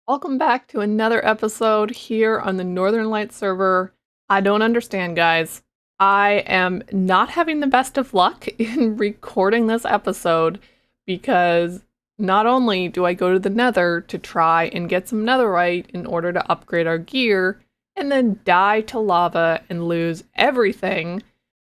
Welcome back to another episode here on the Northern Lights server. I don't understand, guys. I am not having the best of luck in recording this episode because not only do I go to the Nether to try and get some netherite in order to upgrade our gear and then die to lava and lose everything,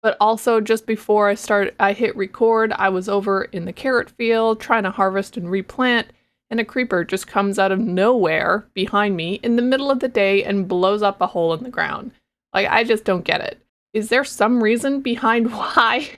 but also just before I hit record, I was over in the carrot field trying to harvest and replant, and a creeper just comes out of nowhere behind me in the middle of the day and blows up a hole in the ground. Like, I just don't get it. Is there some reason behind why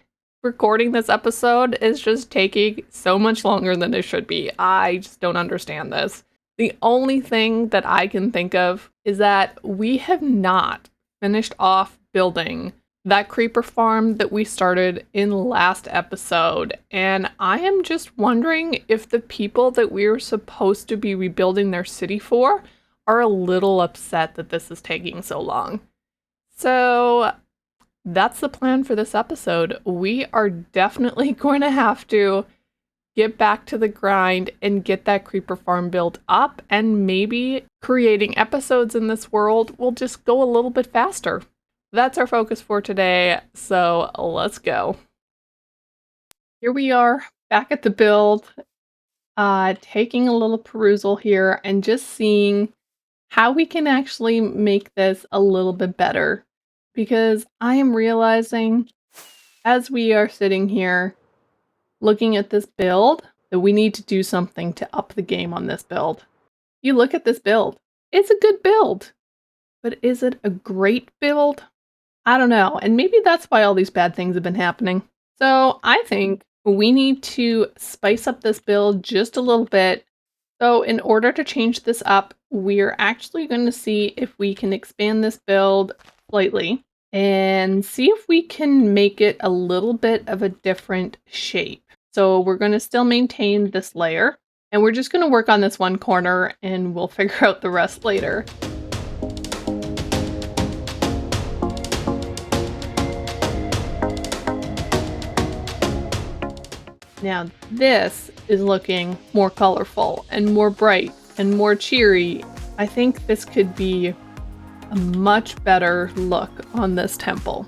recording this episode is just taking so much longer than it should be? I just don't understand this. The only thing that I can think of is that we have not finished off building that creeper farm that we started in last episode, and I am just wondering if the people that we were supposed to be rebuilding their city for are a little upset that this is taking so long. So that's the plan for this episode. We are definitely going to have to get back to the grind and get that creeper farm built up, and maybe creating episodes in this world will just go a little bit faster. That's our focus for today, so let's go. Here we are, back at the build, taking a little perusal here and just seeing how we can actually make this a little bit better. Because I am realizing, as we are sitting here looking at this build, that we need to do something to up the game on this build. You look at this build, it's a good build, but is it a great build? I don't know, and maybe that's why all these bad things have been happening. So I think we need to spice up this build just a little bit. So in order to change this up, we're actually going to see if we can expand this build slightly and see if we can make it a little bit of a different shape. So we're going to still maintain this layer, and we're just going to work on this one corner and we'll figure out the rest later. Now this is looking more colorful and more bright and more cheery. I think this could be a much better look on this temple.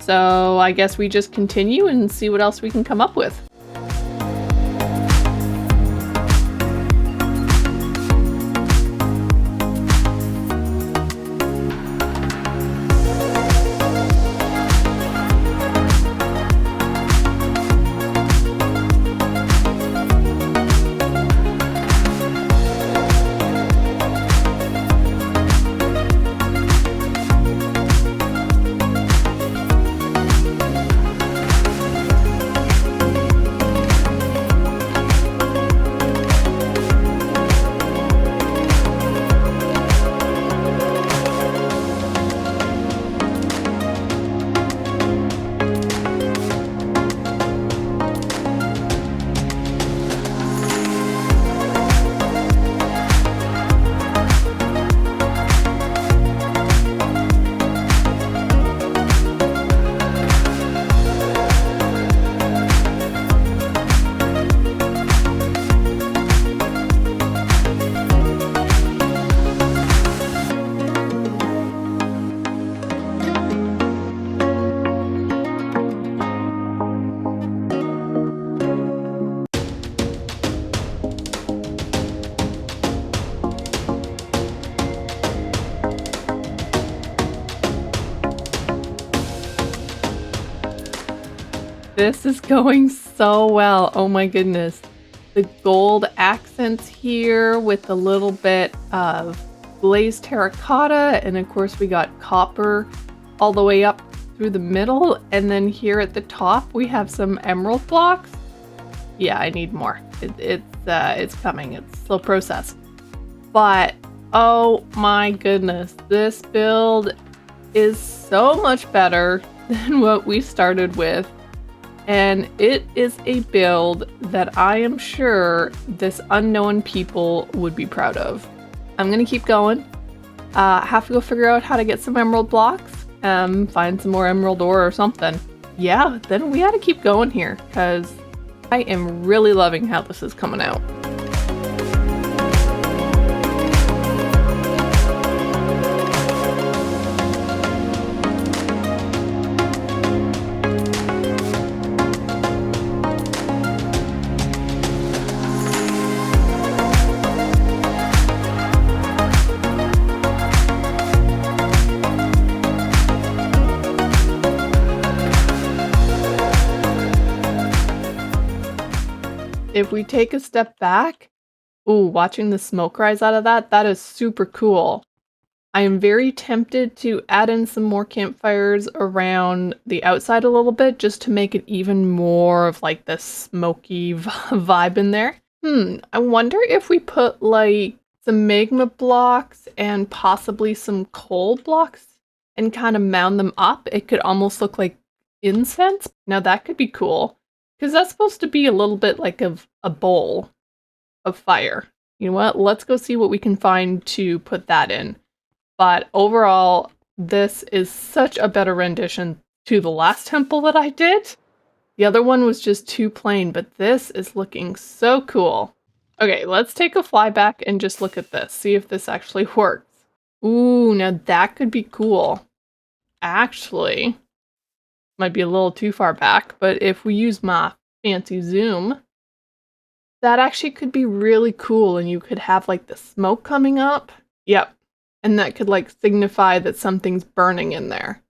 So I guess we just continue and see what else we can come up with. This is going so well. Oh my goodness. The gold accents here with a little bit of glazed terracotta, and of course we got copper all the way up through the middle, and then here at the top we have some emerald blocks. Yeah, I need more. It's coming. It's a slow process. But oh my goodness, this build is so much better than what we started with. And it is a build that I am sure this unknown people would be proud of. I'm gonna keep going. Have to go figure out how to get some emerald blocks, find some more emerald ore or something. Yeah, then we gotta keep going here, because I am really loving how this is coming out. if we take a step back, ooh, watching the smoke rise out of that, that is super cool. I am very tempted to add in some more campfires around the outside a little bit just to make it even more of like the smoky vibe in there. I wonder if we put like some magma blocks and possibly some coal blocks and kind of mound them up. It could almost look like incense. Now that could be cool because that's supposed to be a little bit like of a bowl of fire. You know what? Let's go see what we can find to put that in. But overall, this is such a better rendition to the last temple that I did. The other one was just too plain, but this is looking so cool. Okay, let's take a fly back and just look at this, see if this actually works. Ooh, now that could be cool. Actually, might be a little too far back, but if we use my fancy zoom, that actually could be really cool and you could have like the smoke coming up. Yep. And that could like signify that something's burning in there.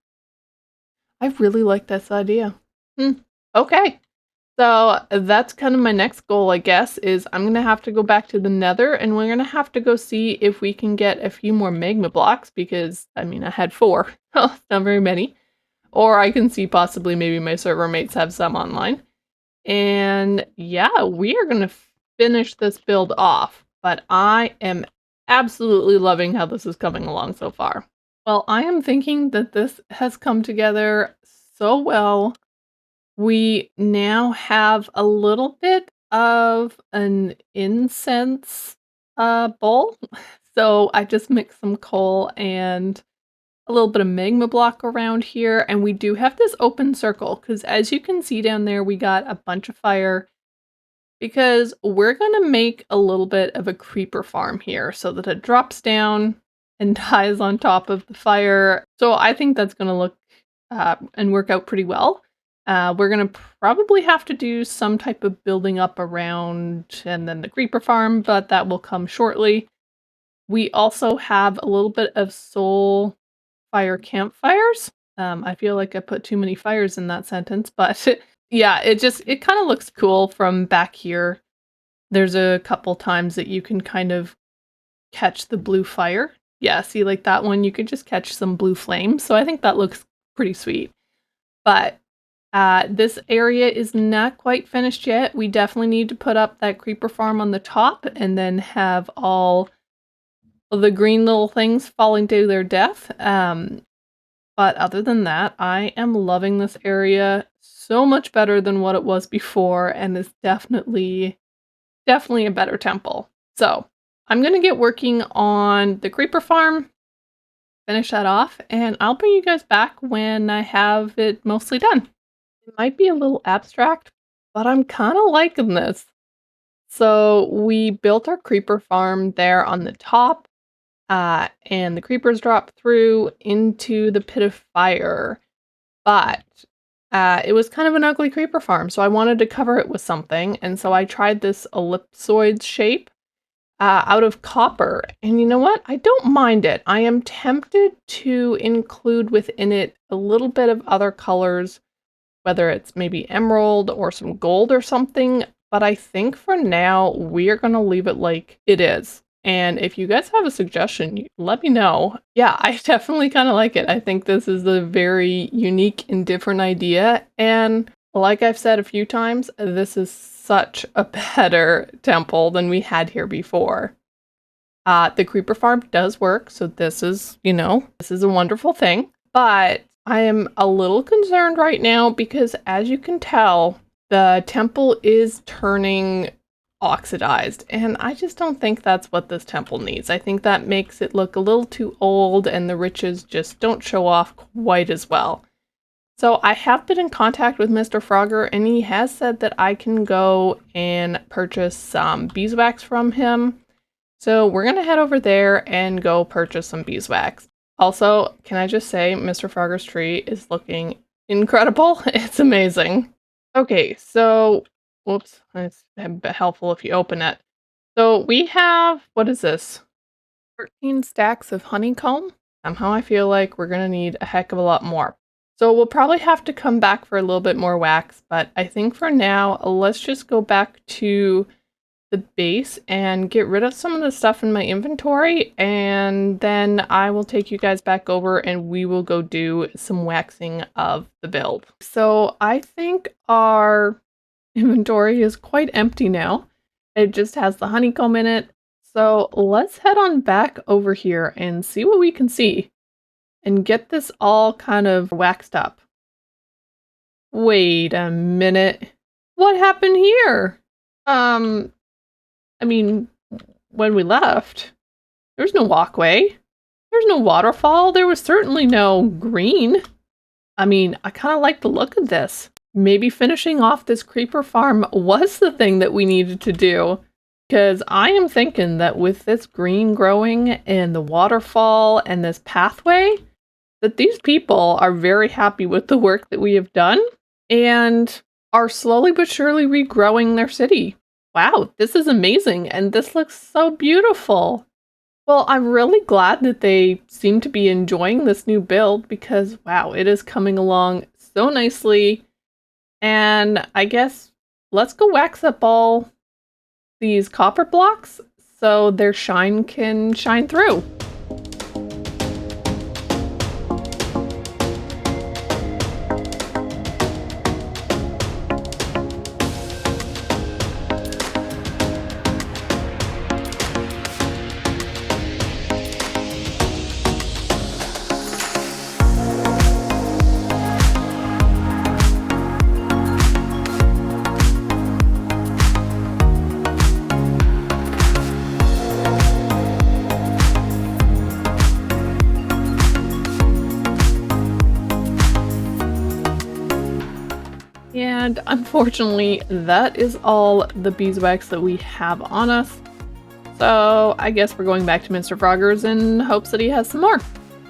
I really like this idea. Okay. So that's kind of my next goal, I guess, is I'm going to have to go back to the Nether and we're going to have to go see if we can get a few more magma blocks because, I mean, I had 4. Oh, not very many. Or I can see possibly maybe my server mates have some online. And yeah, we are going to finish this build off, but I am absolutely loving how this is coming along so far. Well, I am thinking that this has come together so well. We now have a little bit of an incense bowl. So I just mixed some coal and a little bit of magma block around here, and we do have this open circle because as you can see down there, we got a bunch of fire because we're gonna make a little bit of a creeper farm here so that it drops down and dies on top of the fire. So I think that's gonna look and work out pretty well. We're gonna probably have to do some type of building up around and then the creeper farm, but that will come shortly. We also have a little bit of soul fire campfires. I feel like I put too many fires in that sentence, but yeah, it kind of looks cool from back here. There's a couple times that you can kind of catch the blue fire. Yeah, see like that one, you could just catch some blue flames. So I think that looks pretty sweet. But this area is not quite finished yet. We definitely need to put up that creeper farm on the top and then have all of the green little things falling to their death. But other than that, I am loving this area so much better than what it was before, and is definitely a better temple. So I'm going to get working on the creeper farm, finish that off, and I'll bring you guys back when I have it mostly done. It might be a little abstract, but I'm kind of liking this. So we built our creeper farm there on the top. And the creepers drop through into the pit of fire. But it was kind of an ugly creeper farm, so I wanted to cover it with something. And so I tried this ellipsoid shape out of copper. And you know what? I don't mind it. I am tempted to include within it a little bit of other colors, whether it's maybe emerald or some gold or something. But I think for now, we are going to leave it like it is. And if you guys have a suggestion, let me know. Yeah, I definitely kind of like it. I think this is a very unique and different idea. And like I've said a few times, this is such a better temple than we had here before. The creeper farm does work, so this is, this is a wonderful thing. But I am a little concerned right now because as you can tell, the temple is turning oxidized, and I just don't think that's what this temple needs. I think that makes it look a little too old and the riches just don't show off quite as well. So I have been in contact with Mr. Frogger, and he has said that I can go and purchase some beeswax from him. So we're going to head over there and go purchase some beeswax. Also, can I just say Mr. Frogger's tree is looking incredible. It's amazing. Okay, so whoops, it's helpful if you open it. So we have, what is this? 13 stacks of honeycomb. Somehow I feel like we're going to need a heck of a lot more. So we'll probably have to come back for a little bit more wax, but I think for now, let's just go back to the base and get rid of some of the stuff in my inventory, and then I will take you guys back over and we will go do some waxing of the build. So I think our inventory is quite empty now. It just has the honeycomb in it. So let's head on back over here and see what we can see and get this all kind of waxed up. Wait a minute. What happened here? I mean, when we left, there's no walkway. There's no waterfall. There was certainly no green. I mean, I kind of like the look of this. Maybe finishing off this creeper farm was the thing that we needed to do. Because I am thinking that with this green growing and the waterfall and this pathway, that these people are very happy with the work that we have done and are slowly but surely regrowing their city. Wow, this is amazing, and this looks so beautiful. Well, I'm really glad that they seem to be enjoying this new build because, wow, it is coming along so nicely. And I guess let's go wax up all these copper blocks so their shine can shine through. And unfortunately, that is all the beeswax that we have on us. So I guess we're going back to Mr. Frogger's in hopes that he has some more.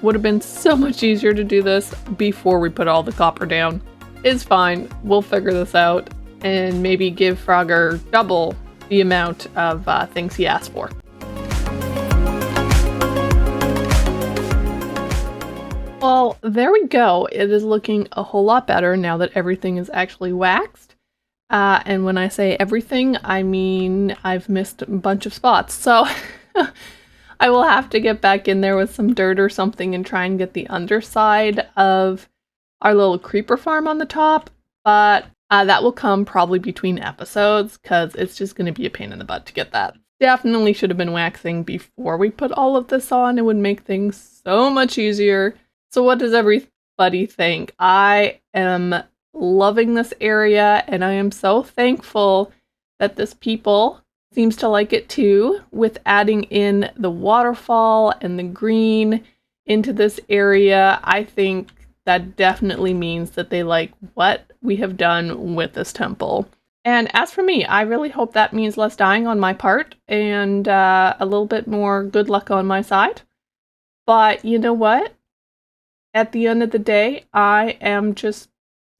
Would have been so much easier to do this before we put all the copper down. It's fine, we'll figure this out and maybe give Frogger double the amount of things he asked for. Well, there we go. It is looking a whole lot better now that everything is actually waxed. And when I say everything, I mean I've missed a bunch of spots. So I will have to get back in there with some dirt or something and try and get the underside of our little creeper farm on the top. But that will come probably between episodes because it's just going to be a pain in the butt to get that. Definitely should have been waxing before we put all of this on. It would make things so much easier. So what does everybody think? I am loving this area and I am so thankful that this people seems to like it too, with adding in the waterfall and the green into this area. I think that definitely means that they like what we have done with this temple. And as for me, I really hope that means less dying on my part and a little bit more good luck on my side. But you know what? At the end of the day, I am just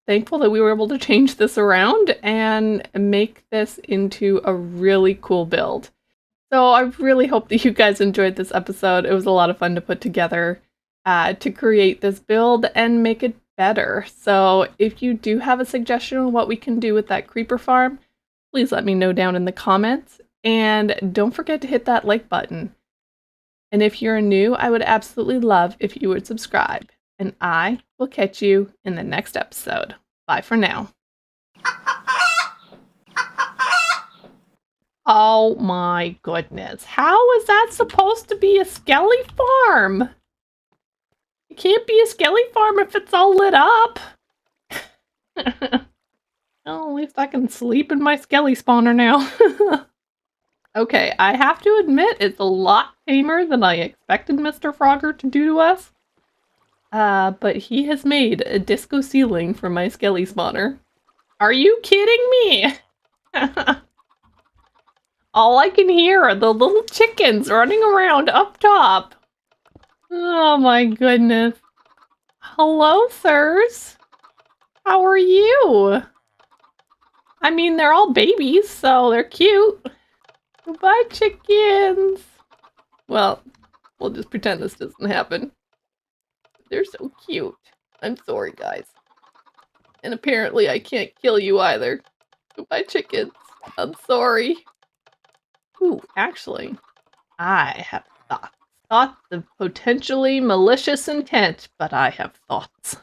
thankful that we were able to change this around and make this into a really cool build. So I really hope that you guys enjoyed this episode. It was a lot of fun to put together to create this build and make it better. So if you do have a suggestion on what we can do with that creeper farm, please let me know down in the comments. And don't forget to hit that like button. And if you're new, I would absolutely love if you would subscribe. And I will catch you in the next episode. Bye for now. Oh my goodness. How is that supposed to be a skelly farm? It can't be a skelly farm if it's all lit up. Well, at least I can sleep in my skelly spawner now. Okay, I have to admit it's a lot tamer than I expected Mr. Frogger to do to us. But he has made a disco ceiling for my skelly spawner. Are you kidding me? All I can hear are the little chickens running around up top. Oh my goodness. Hello, sirs. How are you? I mean, they're all babies, so they're cute. Goodbye, chickens. Well, we'll just pretend this doesn't happen. They're so cute. I'm sorry, guys. And apparently I can't kill you either. Goodbye, chickens. I'm sorry. Ooh, actually, I have thoughts. Thoughts of potentially malicious intent, but I have thoughts.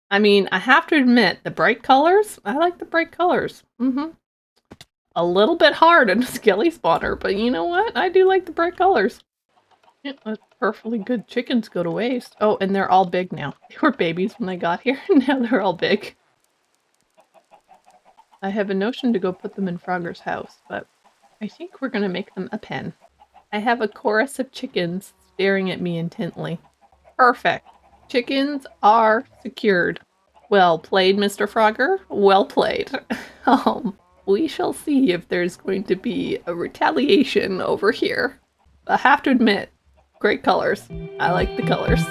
I mean, I have to admit, the bright colors, I like the bright colors. A little bit hard in a skelly spawner, but you know what? I do like the bright colors. Yeah, that's perfectly good. Chickens go to waste. Oh, and they're all big now. They were babies when they got here, and now they're all big. I have a notion to go put them in Frogger's house, but I think we're gonna make them a pen. I have a chorus of chickens staring at me intently. Perfect. Chickens are secured. Well played, Mr. Frogger. Well played. We shall see if there's going to be a retaliation over here. I have to admit, great colors. I like the colors.